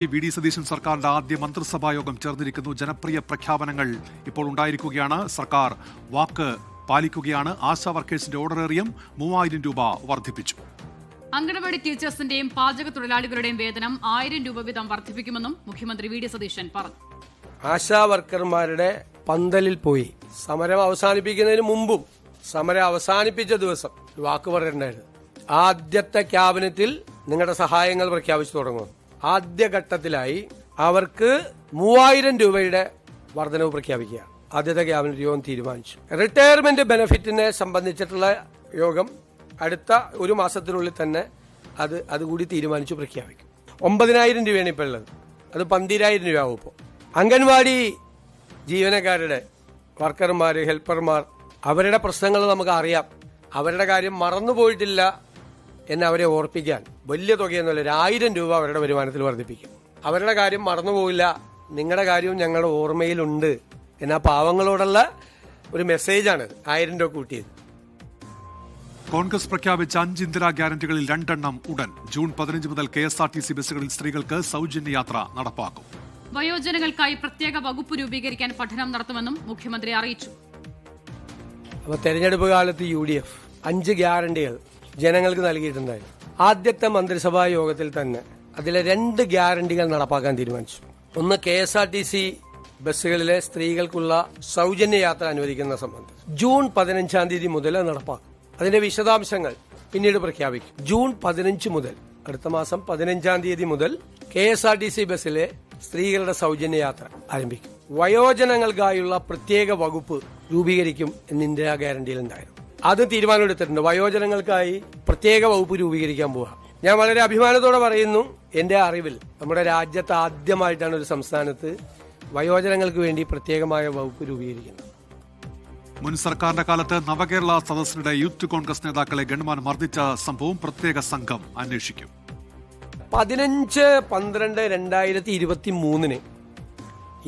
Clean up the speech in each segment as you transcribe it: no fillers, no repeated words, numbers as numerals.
VD. Satheesan സർക്കാരിന്റെ ആദ്യ മന്ത്രിസഭാ യോഗം ചേർന്നിരിക്കുന്നു. ജനപ്രിയ പ്രഖ്യാപനങ്ങൾ ഇപ്പോൾ ഉണ്ടായിരിക്കുകയാണ്. സർക്കാർ വാക്ക് പാലിക്കുകയാണ്. ആശാ വർക്കേഴ്സിന്റെ ഓണറേറിയം 3000 രൂപ വർദ്ധിപ്പിച്ചു. അംഗനവാടി ടീച്ചേഴ്സിന്റെയും പാചക തൊഴിലാളികളുടെയും വേതനം 1000 രൂപ വീതം വർദ്ധിപ്പിക്കുമെന്നും മുഖ്യമന്ത്രി വി.ഡി. സതീശൻ പറഞ്ഞു. ആശാ വർക്കർമാരുടെ പന്തലിൽ പോയി സമരം അവസാനിപ്പിക്കുന്നതിന് മുമ്പും സമരം അവസാനിപ്പിച്ച ദിവസം വാക്ക് പറഞ്ഞിട്ടുണ്ടായിരുന്നു. ആദ്യത്തെ ക്യാബിനറ്റിൽ നിങ്ങളുടെ സഹായങ്ങൾ പ്രഖ്യാപിച്ചു തുടങ്ങും. ആദ്യഘട്ടത്തിലായി അവർക്ക് 3000 രൂപയുടെ വർധനവ് പ്രഖ്യാപിക്കുക ആദ്യത്തെ ക്യാബിനറ്റ് യോഗം തീരുമാനിച്ചു. റിട്ടയർമെന്റ് ബെനിഫിറ്റിനെ സംബന്ധിച്ചിട്ടുള്ള യോഗം അടുത്ത ഒരു മാസത്തിനുള്ളിൽ തന്നെ അതുകൂടി തീരുമാനിച്ചു പ്രഖ്യാപിക്കും. 9000 രൂപയാണ് ഇപ്പോൾ ഉള്ളത്. അത് 12000 രൂപയാവും. ഇപ്പോൾ അംഗൻവാടി ജീവനക്കാരുടെ വർക്കർമാർ, ഹെൽപ്പർമാർ, അവരുടെ പ്രശ്നങ്ങൾ നമുക്ക് അറിയാം. അവരുടെ കാര്യം മറന്നുപോയിട്ടില്ല എന്ന് അവരെ ഓർപ്പിക്കാൻ വലിയ തുകയൊന്നുമില്ല. 1000 രൂപ അവരുടെ വരുമാനത്തിൽ വർദ്ധിപ്പിക്കും. അവരുടെ കാര്യം മറന്നുപോയില്ല, നിങ്ങളുടെ കാര്യവും ഞങ്ങളുടെ ഓർമ്മയിലുണ്ട് എന്ന പാവങ്ങളോടുള്ള ഒരു മെസ്സേജാണ് 1000 രൂപ കൂട്ടിയത്. കോൺഗ്രസ് പ്രഖ്യാപിച്ച 5 ഇന്ദിരാ ഗ്യാരണ്ടികളിൽ 2 എണ്ണം ഉടൻ. ജൂൺ 15 മുതൽ KSRTC ബസ്സുകളിൽ സ്ത്രീകൾക്ക് സൗജന്യ യാത്ര നടപ്പാക്കും. വയോജനങ്ങൾക്കായി പ്രത്യേക വകുപ്പ് രൂപീകരിക്കാൻ പഠനം നടത്തുമെന്നും മുഖ്യമന്ത്രി അറിയിച്ചു. അപ്പോൾ തെരഞ്ഞെടുപ്പ് കാലത്ത് UDF 5 ഗ്യാരണ്ടികൾ ജനങ്ങൾക്ക് നൽകിയിട്ടുണ്ടായിരുന്നു. ആദ്യത്തെ മന്ത്രിസഭാ യോഗത്തിൽ തന്നെ അതിലെ 2 ഗ്യാരണ്ടികൾ നടപ്പാക്കാൻ തീരുമാനിച്ചു. ഒന്ന് KSRTC ബസ്സുകളിലെ സ്ത്രീകൾക്കുള്ള സൗജന്യ യാത്ര അനുവദിക്കുന്ന സംബന്ധം ജൂൺ 15 മുതൽ നടപ്പാക്കും. അതിന്റെ വിശദാംശങ്ങൾ പിന്നീട് പ്രഖ്യാപിക്കും. ജൂൺ 15 മുതൽ അടുത്ത മാസം 15 മുതൽ KSRTC ബസ്സിലെ സ്ത്രീകളുടെ സൗജന്യ യാത്ര ആരംഭിക്കും. വയോജനങ്ങൾക്കായുള്ള പ്രത്യേക വകുപ്പ് രൂപീകരിക്കും എന്ന് ഇന്ദിരാ ഗ്യാരണ്ടിയിൽ ഉണ്ടായിരുന്നു. അത് തീരുമാനമെടുത്തിട്ടുണ്ട്. വയോജനങ്ങൾക്കായി പ്രത്യേക വകുപ്പ് രൂപീകരിക്കാൻ പോവുക. ഞാൻ വളരെ അഭിമാനത്തോടെ പറയുന്നു, എന്റെ അറിവിൽ നമ്മുടെ രാജ്യത്ത് ആദ്യമായിട്ടാണ് ഒരു സംസ്ഥാനത്ത് വയോജനങ്ങൾക്ക് വേണ്ടി പ്രത്യേകമായ വകുപ്പ് രൂപീകരിക്കുന്നത്. മുൻ സർക്കാരിന്റെ കാലത്ത് നവകേരള സദസ്സിനിടെ യൂത്ത് കോൺഗ്രസ് നേതാക്കളെ ഗൺമാൻ മർദ്ദിച്ച സംഭവം പ്രത്യേക സംഘം അന്വേഷിക്കും. 15/12/2023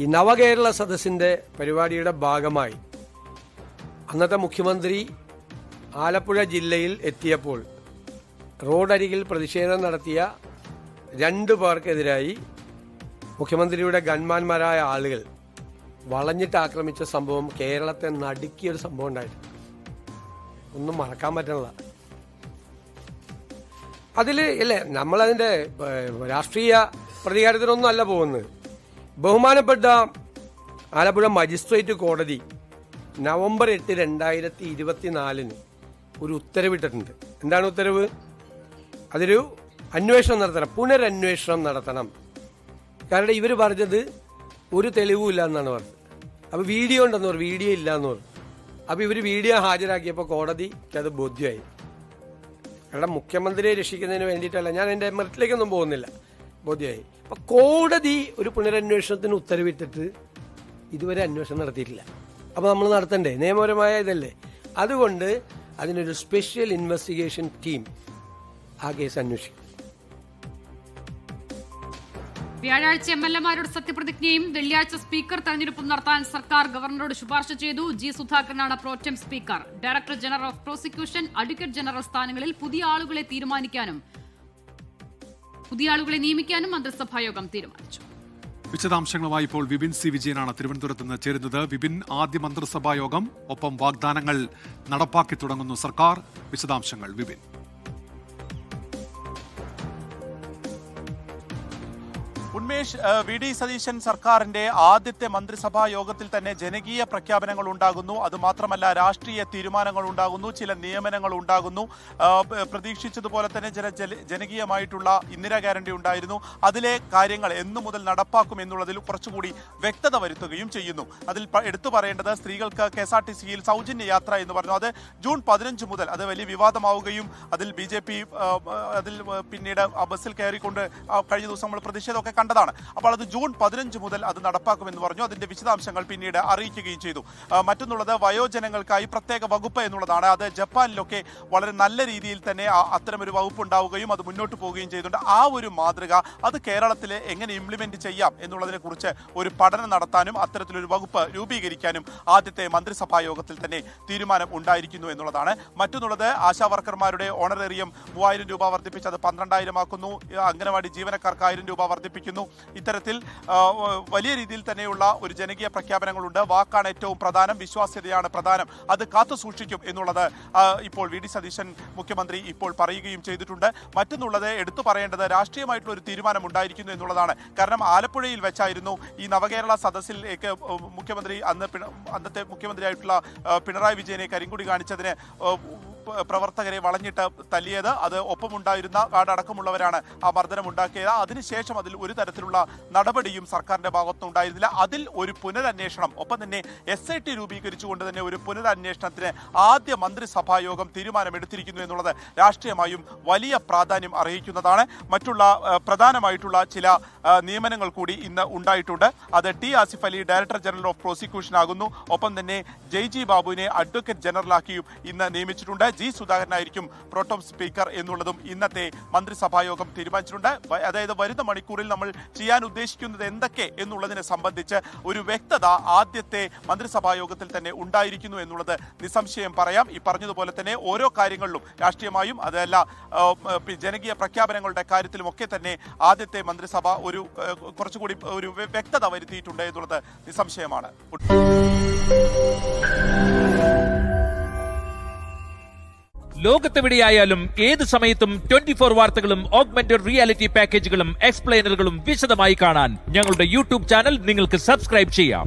ഈ നവകേരള സദസ്സിന്റെ പരിപാടിയുടെ ഭാഗമായി അന്നത്തെ മുഖ്യമന്ത്രി ആലപ്പുഴ ജില്ലയിൽ എത്തിയപ്പോൾ റോഡരികിൽ പ്രതിഷേധം നടത്തിയ 2 പേർക്കെതിരായി മുഖ്യമന്ത്രിയുടെ ഗൺമാന്മാരായ ആളുകൾ വളഞ്ഞിട്ട് ആക്രമിച്ച സംഭവം കേരളത്തെ നടുക്കിയൊരു സംഭവം ഉണ്ടായിട്ടുണ്ട്. ഒന്നും മറക്കാൻ പറ്റണില്ല. അതിൽ അല്ലേ നമ്മളതിൻ്റെ രാഷ്ട്രീയ പ്രതികാരത്തിനൊന്നും അല്ല പോകുന്നത്. ബഹുമാനപ്പെട്ട ആലപ്പുഴ മജിസ്ട്രേറ്റ് കോടതി നവംബർ 8, 2024 ഒരു ഉത്തരവിട്ടിട്ടുണ്ട്. എന്താണ് ഉത്തരവ്? അതൊരു അന്വേഷണം നടത്തണം, പുനരന്വേഷണം നടത്തണം. കാരണം ഇവർ പറഞ്ഞത് ഒരു തെളിവും ഇല്ല എന്നാണ് പറഞ്ഞത്. അപ്പോൾ വീഡിയോ ഉണ്ടെന്ന് പറഞ്ഞു, വീഡിയോ ഇല്ല എന്ന് പറഞ്ഞു. അപ്പോൾ ഇവർ വീഡിയോ ഹാജരാക്കിയപ്പോൾ കോടതിക്ക് അത് ബോധ്യമായി. കാരണം മുഖ്യമന്ത്രിയെ രക്ഷിക്കുന്നതിന് വേണ്ടിയിട്ടല്ല, ഞാൻ എൻ്റെ മെറിറ്റിലേക്കൊന്നും പോകുന്നില്ല, ബോധ്യമായി. അപ്പോൾ കോടതി ഒരു പുനരന്വേഷണത്തിന് ഉത്തരവിട്ടിട്ട് ഇതുവരെ അന്വേഷണം നടത്തിയിട്ടില്ല. അപ്പോൾ നമ്മൾ നടത്തണ്ടേ? നിയമപരമായ ഇതല്ലേ. അതുകൊണ്ട് അതിനൊരു സ്പെഷ്യൽ ഇൻവെസ്റ്റിഗേഷൻ ടീം ആ കേസ് അന്വേഷിക്കും. വ്യാഴാഴ്ച MLA-മാരുടെ സത്യപ്രതിജ്ഞയും വെള്ളിയാഴ്ച സ്പീക്കർ തെരഞ്ഞെടുപ്പും നടത്താൻ സർക്കാർ ഗവർണറോട് ശുപാർശ ചെയ്തു. G. സുധാകരനാണ് pro tem speaker. Director general of prosecution, advocate general സ്ഥാനങ്ങളിൽ പുതിയ ആളുകളെ നിയമിക്കാനും മന്ത്രിസഭായോഗം തീരുമാനിച്ചു. വിശദാംശങ്ങളുമായി ഇപ്പോൾ വിപിൻ സി വിജയനാണ് തിരുവനന്തപുരത്ത് നിന്ന് ചേരുന്നത്. വിപിൻ, ആദ്യ മന്ത്രിസഭാ യോഗം, ഒപ്പം വാഗ്ദാനങ്ങൾ നടപ്പാക്കി തുടങ്ങുന്നു സർക്കാർ. വിശദാംശങ്ങൾ വിപിൻ. ഉന്മേഷ്, വി.ഡി. സതീശൻ സർക്കാരിന്റെ ആദ്യത്തെ മന്ത്രിസഭാ യോഗത്തിൽ തന്നെ ജനകീയ പ്രഖ്യാപനങ്ങൾ ഉണ്ടാകുന്നു. അതുമാത്രമല്ല, രാഷ്ട്രീയ തീരുമാനങ്ങൾ ഉണ്ടാകുന്നു, ചില നിയമനങ്ങൾ ഉണ്ടാകുന്നു. പ്രതീക്ഷിച്ചതുപോലെ തന്നെ ജനകീയമായിട്ടുള്ള ഇന്ദിരാ ഗ്യാരണ്ടി ഉണ്ടായിരുന്നു. അതിലെ കാര്യങ്ങൾ എന്നു മുതൽ നടപ്പാക്കും എന്നുള്ളതിൽ കുറച്ചുകൂടി വ്യക്തത വരുത്തുകയും ചെയ്യുന്നു. അതിൽ എടുത്തു പറയേണ്ടത് സ്ത്രീകൾക്ക് KSRTCയിൽ സൗജന്യ യാത്ര എന്ന് പറഞ്ഞു. അത് ജൂൺ 15 മുതൽ അത് വലിയ വിവാദമാവുകയും അതിൽ BJP അതിൽ പിന്നീട് ആ ബസ്സിൽ കയറിക്കൊണ്ട് കഴിഞ്ഞ ദിവസം നമ്മൾ പ്രതിഷേധമൊക്കെ കണ്ടതാണ്. അപ്പോൾ അത് ജൂൺ 15 മുതൽ അത് നടപ്പാക്കുമെന്ന് പറഞ്ഞു. അതിന്റെ വിശദാംശങ്ങൾ പിന്നീട് അറിയിക്കുകയും ചെയ്തു. മറ്റൊന്നുള്ളത് വയോജനങ്ങൾക്കായി പ്രത്യേക വകുപ്പ് എന്നുള്ളതാണ്. അത് ജപ്പാനിലൊക്കെ വളരെ നല്ല രീതിയിൽ തന്നെ അത്തരമൊരു വകുപ്പ് ഉണ്ടാവുകയും അത് മുന്നോട്ട് പോവുകയും ചെയ്തിട്ടുണ്ട്. ആ ഒരു മാതൃക അത് കേരളത്തിൽ എങ്ങനെ ഇംപ്ലിമെന്റ് ചെയ്യാം എന്നുള്ളതിനെ കുറിച്ച് ഒരു പഠനം നടത്താനും അത്തരത്തിലൊരു വകുപ്പ് രൂപീകരിക്കാനും ആദ്യത്തെ മന്ത്രിസഭാ യോഗത്തിൽ തന്നെ തീരുമാനം ഉണ്ടായിരിക്കുന്നു എന്നുള്ളതാണ്. മറ്റൊന്നുള്ളത് ആശാ വർക്കർമാരുടെ ഓണറേറിയം 3000 രൂപ വർദ്ധിപ്പിച്ച് അത് 12,000 ആക്കുന്നു. അംഗനവാടി ജീവനക്കാർക്ക് 1000 രൂപ വർദ്ധിപ്പിക്കുന്നു. വന്നിരിക്കുന്നു. ഇത്തരത്തിൽ വലിയ രീതിയിൽ തന്നെയുള്ള ഒരു ജനകീയ പ്രഖ്യാപനങ്ങളുണ്ട്. വാക്കാണ് ഏറ്റവും പ്രധാനം, വിശ്വാസ്യതയാണ് പ്രധാനം, അത് കാത്തു സൂക്ഷിക്കും എന്നുള്ളത് ഇപ്പോൾ വി ഡി സതീശൻ മുഖ്യമന്ത്രി ഇപ്പോൾ പറയുകയും ചെയ്തിട്ടുണ്ട്. മറ്റൊന്നുള്ളത് എടുത്തു പറയേണ്ടത് രാഷ്ട്രീയമായിട്ടുള്ള ഒരു തീരുമാനം ഉണ്ടായിരിക്കുന്നു എന്നുള്ളതാണ്. കാരണം ആലപ്പുഴയിൽ വെച്ചായിരുന്നു ഈ നവകേരള സദസ്സിലേക്ക് മുഖ്യമന്ത്രി അന്നത്തെ മുഖ്യമന്ത്രിയായിട്ടുള്ള പിണറായി വിജയനെ കരിങ്കൊടി കാണിച്ചതിന് പ്രവർത്തകരെ വളഞ്ഞിട്ട് തല്ലിയത്. അത് ഒപ്പമുണ്ടായിരുന്ന അടക്കമുള്ളവരാണ് ആ മർദ്ദനം ഉണ്ടാക്കിയത്. അതിനുശേഷം അതിൽ ഒരു തരത്തിലുള്ള നടപടിയും സർക്കാരിന്റെ ഭാഗത്തുനിന്നുണ്ടായിരുന്നില്ല. അതിൽ ഒരു പുനരന്വേഷണം, ഒപ്പം തന്നെ SIT രൂപീകരിച്ചുകൊണ്ട് തന്നെ ഒരു പുനരന്വേഷണത്തിന് ആദ്യ മന്ത്രിസഭാ യോഗം തീരുമാനമെടുത്തിരിക്കുന്നു എന്നുള്ളത് രാഷ്ട്രീയമായും വലിയ പ്രാധാന്യം അർഹിക്കുന്നതാണ്. മറ്റുള്ള പ്രധാനമായിട്ടുള്ള ചില നിയമനങ്ങൾ കൂടി ഇന്ന് ഉണ്ടായിട്ടുണ്ട്. അത് T Asif Ali director general of prosecution ആകുന്നു. ഒപ്പം തന്നെ ജി ബാബുവിനെ അഡ്വക്കേറ്റ് ജനറലാക്കിയും ഇന്ന് നിയമിച്ചിട്ടുണ്ട്. ജി സുധാകരനായിരിക്കും പ്രോട്ടം സ്പീക്കർ എന്നുള്ളതും ഇന്നത്തെ മന്ത്രിസഭാ യോഗം തീരുമാനിച്ചിട്ടുണ്ട്. അതായത് വരുന്ന മണിക്കൂറിൽ നമ്മൾ ചെയ്യാൻ ഉദ്ദേശിക്കുന്നത് എന്തൊക്കെ എന്നുള്ളതിനെ സംബന്ധിച്ച് ഒരു വ്യക്തത ആദ്യത്തെ മന്ത്രിസഭാ യോഗത്തിൽ തന്നെ ഉണ്ടായിരിക്കുന്നു എന്നുള്ളത് നിസ്സംശയം പറയാം. ഈ പറഞ്ഞതുപോലെ തന്നെ ഓരോ കാര്യങ്ങളിലും രാഷ്ട്രീയമായും അതല്ല ജനകീയ പ്രഖ്യാപനങ്ങളുടെ കാര്യത്തിലും ഒക്കെ തന്നെ ആദ്യത്തെ മന്ത്രിസഭ ഒരു കുറച്ചുകൂടി ഒരു വ്യക്തത വരുത്തിയിട്ടുണ്ട് എന്നുള്ളത് നിസ്സംശയമാണ്. ലോകത്തെവിടെയായാലും ഏത് സമയത്തും 24 വാർത്തകളും ഓഗ്മെന്റഡ് റിയാലിറ്റി പാക്കേജുകളും എക്സ്പ്ലെയിനറുകളും വിശദമായി കാണാൻ ഞങ്ങളുടെ യൂട്യൂബ് ചാനൽ നിങ്ങൾക്ക് സബ്സ്ക്രൈബ് ചെയ്യാം.